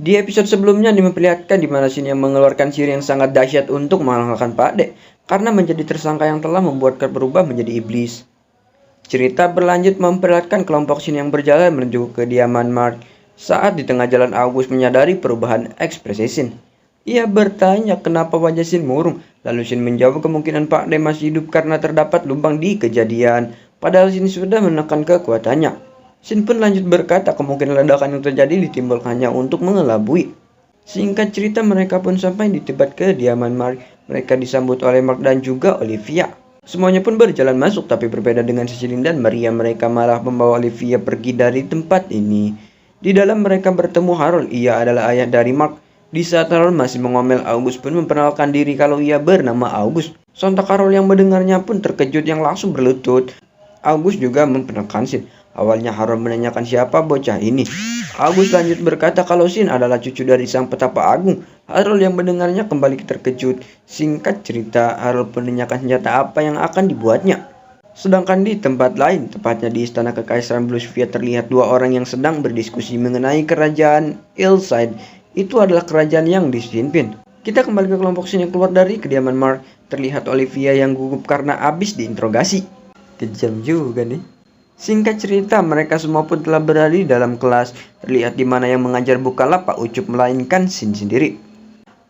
Di episode sebelumnya diperlihatkan di mana Shin yang mengeluarkan sihir yang sangat dahsyat untuk mengalahkan Pak De karena menjadi tersangka yang telah membuat Kurt berubah menjadi iblis. Cerita berlanjut memperlihatkan kelompok Shin yang berjalan menuju kediaman Mark. Saat di tengah jalan, August menyadari perubahan ekspresi Shin. Ia bertanya kenapa wajah Shin murung, lalu Shin menjawab kemungkinan Pak De masih hidup karena terdapat lubang di kejadian, padahal Shin sudah menekan kekuatannya. Shin pun lanjut berkata kemungkinan ledakan yang terjadi ditimbulkan hanya untuk mengelabui. Singkat cerita, mereka pun sampai di tempat kediaman Mark. Mereka disambut oleh Mark dan juga Olivia. Semuanya pun berjalan masuk, tapi berbeda dengan Cecilin dan Maria. Mereka malah membawa Olivia pergi dari tempat ini. Di dalam mereka bertemu Harold. Ia adalah ayah dari Mark. Di saat Harold masih mengomel, August pun memperkenalkan diri kalau ia bernama August. Sontak Harold yang mendengarnya pun terkejut yang langsung berlutut. August juga memperkenalkan Shin. Awalnya Harold menanyakan siapa bocah ini. August lanjut berkata kalau Shin adalah cucu dari sang petapa agung. Harold yang mendengarnya kembali terkejut. Singkat cerita, Harold pun menanyakan senjata apa yang akan dibuatnya. Sedangkan di tempat lain, tepatnya di istana kekaisaran Bluesvia, terlihat dua orang yang sedang berdiskusi mengenai kerajaan Hillside. Itu adalah kerajaan yang dipimpin. Kita kembali ke kelompok Shin yang keluar dari kediaman Mark. Terlihat Olivia yang gugup karena habis diinterogasi. Kejam juga nih. Singkat cerita, mereka semua pun telah berada di dalam kelas. Terlihat di mana yang mengajar bukanlah Pak Ucup, melainkan Shin sendiri.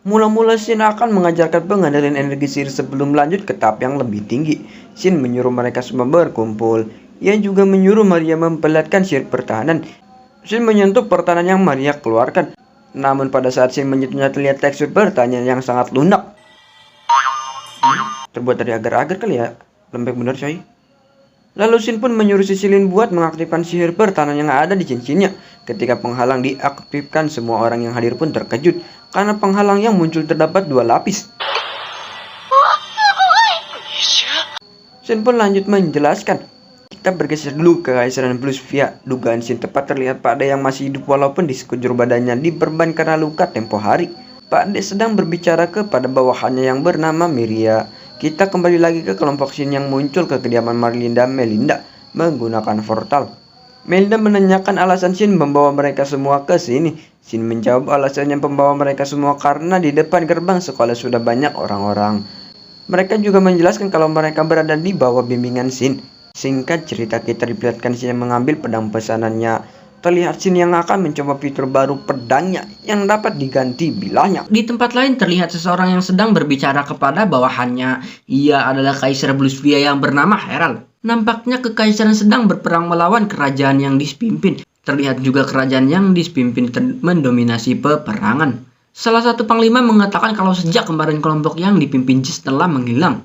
Mula-mula Shin akan mengajarkan pengendalian energi sihir sebelum lanjut ke tahap yang lebih tinggi. Shin menyuruh mereka semua berkumpul. Ia juga menyuruh Maria memperlihatkan sihir pertahanan. Shin menyentuh pertahanan yang Maria keluarkan. Namun pada saat Shin menyentuhnya, terlihat tekstur pertahanan yang sangat lunak. Terbuat dari agar-agar kali ya. Lembek bener coy. Lalu Shin pun menyuruh Cecilin buat mengaktifkan sihir pertahanan yang ada di cincinnya. Ketika penghalang diaktifkan, semua orang yang hadir pun terkejut karena penghalang yang muncul terdapat dua lapis. Shin pun lanjut menjelaskan. Kita bergeser dulu ke Kekaisaran Bluesvia. Dugaan Shin tepat, terlihat Pak De yang masih hidup walaupun di sekujur badannya diperban karena luka tempo hari. Pak De sedang berbicara kepada bawahannya yang bernama Miria. Kita kembali lagi ke kelompok Shin yang muncul ke kediaman Marlinda Melinda menggunakan portal. Melinda menanyakan alasan Shin membawa mereka semua ke sini. Shin menjawab alasannya membawa mereka semua karena di depan gerbang sekolah sudah banyak orang-orang. Mereka juga menjelaskan kalau mereka berada di bawah bimbingan Shin. Singkat cerita, kita diperlihatkan Shin yang mengambil pedang pesanannya. Terlihat Shin yang akan mencoba fitur baru pedangnya yang dapat diganti bilahnya. Di tempat lain terlihat seseorang yang sedang berbicara kepada bawahannya. Ia adalah Kaisar Bluesvia yang bernama Herald. Nampaknya kekaisaran sedang berperang melawan kerajaan yang dipimpin. Terlihat juga kerajaan yang dipimpin mendominasi peperangan. Salah satu panglima mengatakan kalau sejak kemarin kelompok yang dipimpin Jis telah menghilang.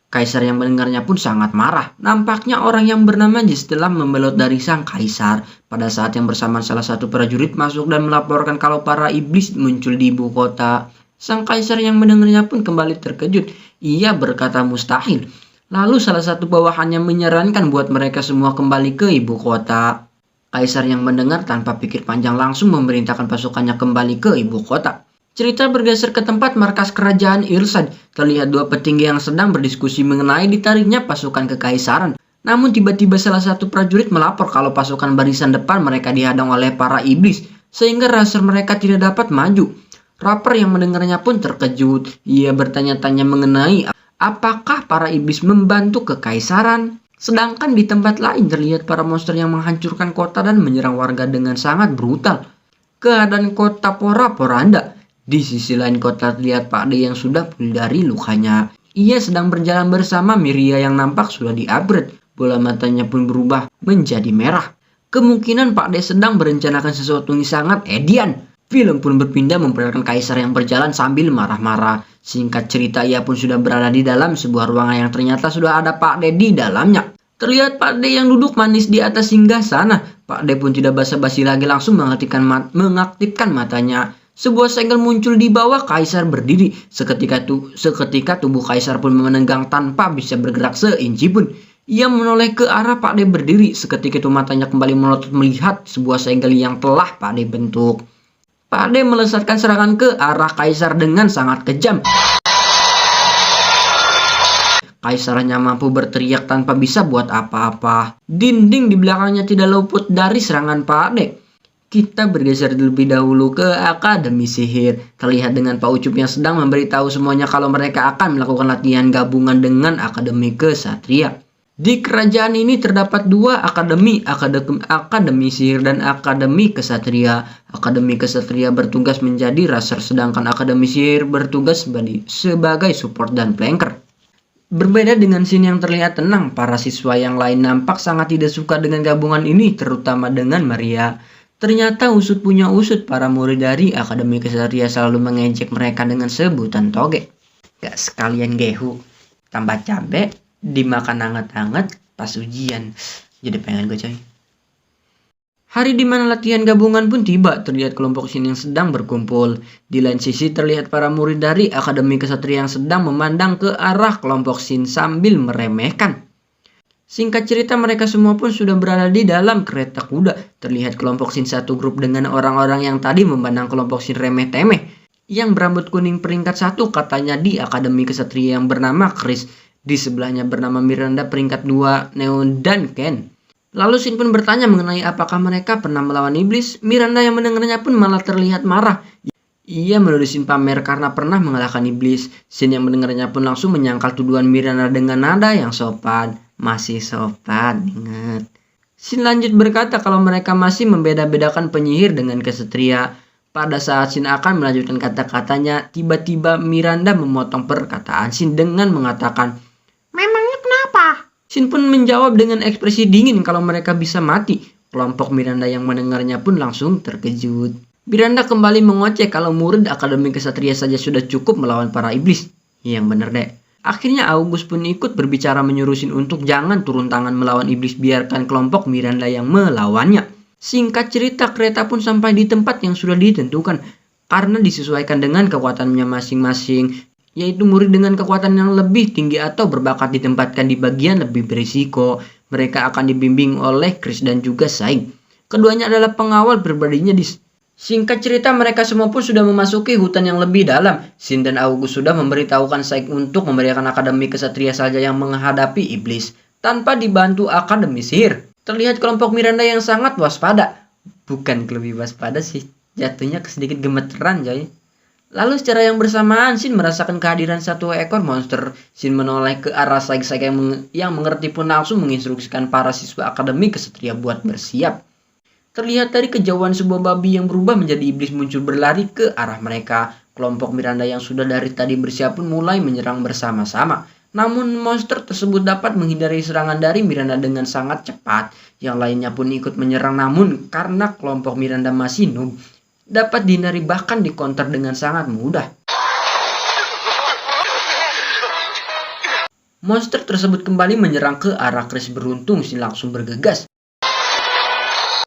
Kaisar yang mendengarnya pun sangat marah. Nampaknya orang yang bernama Jis telah membelot dari sang kaisar. Pada saat yang bersamaan, salah satu prajurit masuk dan melaporkan kalau para iblis muncul di ibu kota. Sang kaisar yang mendengarnya pun kembali terkejut. Ia berkata mustahil. Lalu salah satu bawahannya menyarankan buat mereka semua kembali ke ibu kota. Kaisar yang mendengar tanpa pikir panjang langsung memerintahkan pasukannya kembali ke ibu kota. Cerita bergeser ke tempat markas kerajaan Hillside. Terlihat dua petinggi yang sedang berdiskusi mengenai ditariknya pasukan kekaisaran. Namun tiba-tiba salah satu prajurit melapor kalau pasukan barisan depan mereka dihadang oleh para iblis, sehingga raser mereka tidak dapat maju. Rapper yang mendengarnya pun terkejut. Ia bertanya-tanya mengenai apakah para iblis membantu kekaisaran. Sedangkan di tempat lain terlihat para monster yang menghancurkan kota dan menyerang warga dengan sangat brutal. Keadaan kota porak-poranda. Di sisi lain kota terlihat Pak De yang sudah pulih dari lukanya. Ia sedang berjalan bersama Miria yang nampak sudah di-upgrade. Bola matanya pun berubah menjadi merah. Kemungkinan Pak De sedang merencanakan sesuatu yang sangat edian. Film pun berpindah memperlihatkan kaisar yang berjalan sambil marah-marah. Singkat cerita, ia pun sudah berada di dalam sebuah ruangan yang ternyata sudah ada Pak De di dalamnya. Terlihat Pak De yang duduk manis di atas singgahsana. Pak De pun tidak basa-basi lagi, langsung mengaktifkan matanya. Sebuah segel muncul di bawah kaisar berdiri. Seketika tubuh kaisar pun menegang tanpa bisa bergerak seinci pun. Ia menoleh ke arah Pak De berdiri. Seketika itu matanya kembali melotot melihat sebuah segel yang telah Pak De bentuk. Pak De melesatkan serangan ke arah kaisar dengan sangat kejam. Kaisar hanya mampu berteriak tanpa bisa buat apa-apa. Dinding di belakangnya tidak luput dari serangan Pak De. Kita bergeser terlebih dahulu ke Akademi Sihir. Terlihat dengan Pak Ucup yang sedang memberitahu semuanya kalau mereka akan melakukan latihan gabungan dengan Akademi Kesatria. Di kerajaan ini terdapat dua akademi sihir dan akademi kesatria. Akademi kesatria bertugas menjadi raser, sedangkan akademi sihir bertugas sebagai support dan flanker. Berbeda dengan scene yang terlihat tenang, para siswa yang lain nampak sangat tidak suka dengan gabungan ini, terutama dengan Maria. Ternyata usut punya usut, para murid dari akademi kesatria selalu mengejek mereka dengan sebutan toge. Gak sekalian gehu, tambah cabe, dimakan hangat-hangat pas ujian. Jadi pengen gue coy. Hari dimana latihan gabungan pun tiba. Terlihat kelompok Shin yang sedang berkumpul. Di lain sisi terlihat para murid dari Akademi Kesatria yang sedang memandang ke arah kelompok Shin sambil meremehkan. Singkat cerita, mereka semua pun sudah berada di dalam kereta kuda. Terlihat kelompok Shin satu grup dengan orang-orang yang tadi memandang kelompok Shin remeh-temeh. Yang berambut kuning peringkat 1 katanya di Akademi Kesatria yang bernama Chris. Di sebelahnya bernama Miranda peringkat 2, Neon dan Ken. Lalu Shin pun bertanya mengenai apakah mereka pernah melawan iblis. Miranda yang mendengarnya pun malah terlihat marah. Ia menuduh Shin pamer karena pernah mengalahkan iblis. Shin yang mendengarnya pun langsung menyangkal tuduhan Miranda dengan nada yang sopan. Masih sopan, ingat. Shin lanjut berkata kalau mereka masih membeda-bedakan penyihir dengan kesatria. Pada saat Shin akan melanjutkan kata-katanya, tiba-tiba Miranda memotong perkataan Shin dengan mengatakan, "Memangnya kenapa?" Shin pun menjawab dengan ekspresi dingin kalau mereka bisa mati. Kelompok Miranda yang mendengarnya pun langsung terkejut. Miranda kembali mengoceh kalau murid Akademi Kesatria saja sudah cukup melawan para iblis. Yang bener deh. Akhirnya August pun ikut berbicara menyuruh Shin untuk jangan turun tangan melawan iblis, biarkan kelompok Miranda yang melawannya. Singkat cerita, kereta pun sampai di tempat yang sudah ditentukan karena disesuaikan dengan kekuatannya masing-masing, yaitu murid dengan kekuatan yang lebih tinggi atau berbakat ditempatkan di bagian lebih berisiko. Mereka akan dibimbing oleh Chris dan juga Saing. Keduanya adalah pengawal pribadinya di... Singkat cerita, mereka semua pun sudah memasuki hutan yang lebih dalam. Shin dan August sudah memberitahukan Saing untuk memberikan Akademi Kesatria saja yang menghadapi iblis, tanpa dibantu Akademi Sihir. Terlihat kelompok Miranda yang sangat waspada. Bukan lebih waspada sih, jatuhnya sedikit gemeteran coy. Lalu secara yang bersamaan Shin merasakan kehadiran satu ekor monster. Shin menoleh ke arah Saig yang mengerti pun langsung menginstruksikan para siswa Akademi Kesatria buat bersiap. Terlihat dari kejauhan sebuah babi yang berubah menjadi iblis muncul berlari ke arah mereka. Kelompok Miranda yang sudah dari tadi bersiap pun mulai menyerang bersama-sama. Namun monster tersebut dapat menghindari serangan dari Miranda dengan sangat cepat. Yang lainnya pun ikut menyerang, namun karena kelompok Miranda masih noob, dapat dihindari bahkan dikonter dengan sangat mudah. Monster tersebut kembali menyerang ke arah Chris. Beruntung Shin langsung bergegas.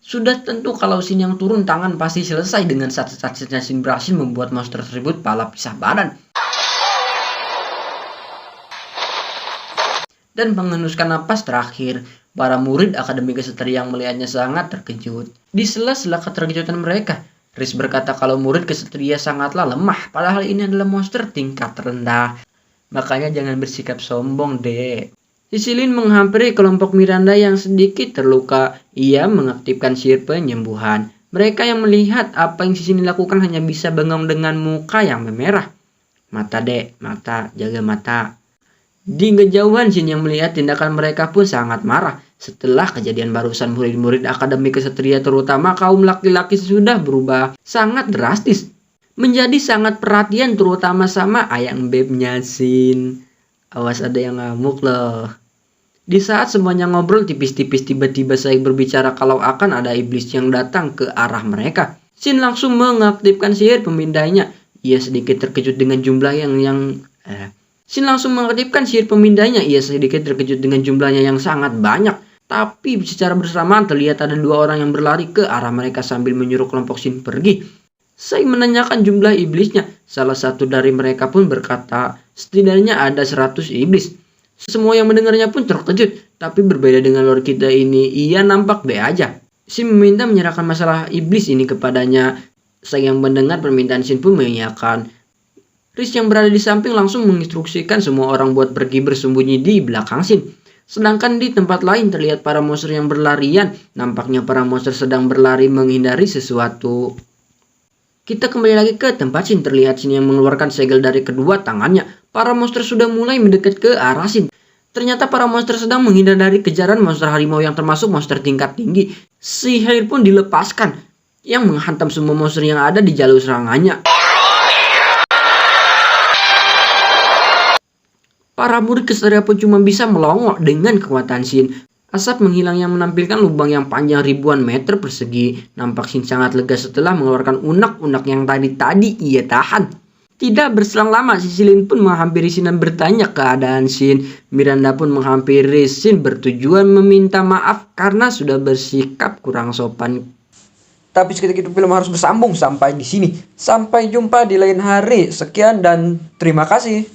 Sudah tentu kalau Shin yang turun tangan pasti selesai. Dengan satu-satunya Shin berhasil membuat monster tersebut pala pisah badan dan menghembuskan napas terakhir. Para murid Akademi Kesatria yang melihatnya sangat terkejut. Di sela-sela keterkejutan mereka, Chris berkata kalau murid kesatria sangatlah lemah, padahal ini adalah monster tingkat rendah. Makanya jangan bersikap sombong deh. Sisi Lin menghampiri kelompok Miranda yang sedikit terluka. Ia mengaktifkan sihir penyembuhan. Mereka yang melihat apa yang Sisi Lin lakukan hanya bisa bengong dengan muka yang memerah. Mata dek, mata, jaga mata. Di kejauhan Shin yang melihat tindakan mereka pun sangat marah. Setelah kejadian barusan, murid-murid Akademi Kesatria terutama kaum laki-laki sudah berubah sangat drastis. Menjadi sangat perhatian terutama sama ayang bebnya Shin. Awas ada yang ngamuk loh. Di saat semuanya ngobrol tipis-tipis, tiba-tiba saya berbicara kalau akan ada iblis yang datang ke arah mereka. Shin langsung mengaktifkan sihir pemindahnya. Ia sedikit terkejut dengan jumlah Shin langsung mengaktifkan sihir pemindahnya. Ia sedikit terkejut dengan jumlahnya yang sangat banyak. Tapi secara bersamaan terlihat ada dua orang yang berlari ke arah mereka sambil menyuruh kelompok Shin pergi. Saya menanyakan jumlah iblisnya. Salah satu dari mereka pun berkata, setidaknya ada 100 iblis. Semua yang mendengarnya pun terkejut. Tapi berbeda dengan Lord kita ini, ia nampak baik aja. Shin meminta menyerahkan masalah iblis ini kepadanya. Saya yang mendengar permintaan Shin pun mengiyakan. Chris yang berada di samping langsung menginstruksikan semua orang buat pergi bersembunyi di belakang Shin. Sedangkan di tempat lain terlihat para monster yang berlarian. Nampaknya para monster sedang berlari menghindari sesuatu. Kita kembali lagi ke tempat Shin. Terlihat Shin yang mengeluarkan segel dari kedua tangannya. Para monster sudah mulai mendekat ke arah Shin. Ternyata para monster sedang menghindar dari kejaran monster harimau yang termasuk monster tingkat tinggi. Sihir pun dilepaskan yang menghantam semua monster yang ada di jalur serangannya. Para murid kesatria pun cuma bisa melongo dengan kekuatan Shin. Asap menghilang yang menampilkan lubang yang panjang ribuan meter persegi. Nampak Shin sangat lega setelah mengeluarkan unak-unak yang tadi ia tahan. Tidak berselang lama, Sisilin pun menghampiri Shin dan bertanya keadaan Shin. Miranda pun menghampiri Shin bertujuan meminta maaf karena sudah bersikap kurang sopan. Tapi seketika itu film harus bersambung sampai di sini. Sampai jumpa di lain hari. Sekian dan terima kasih.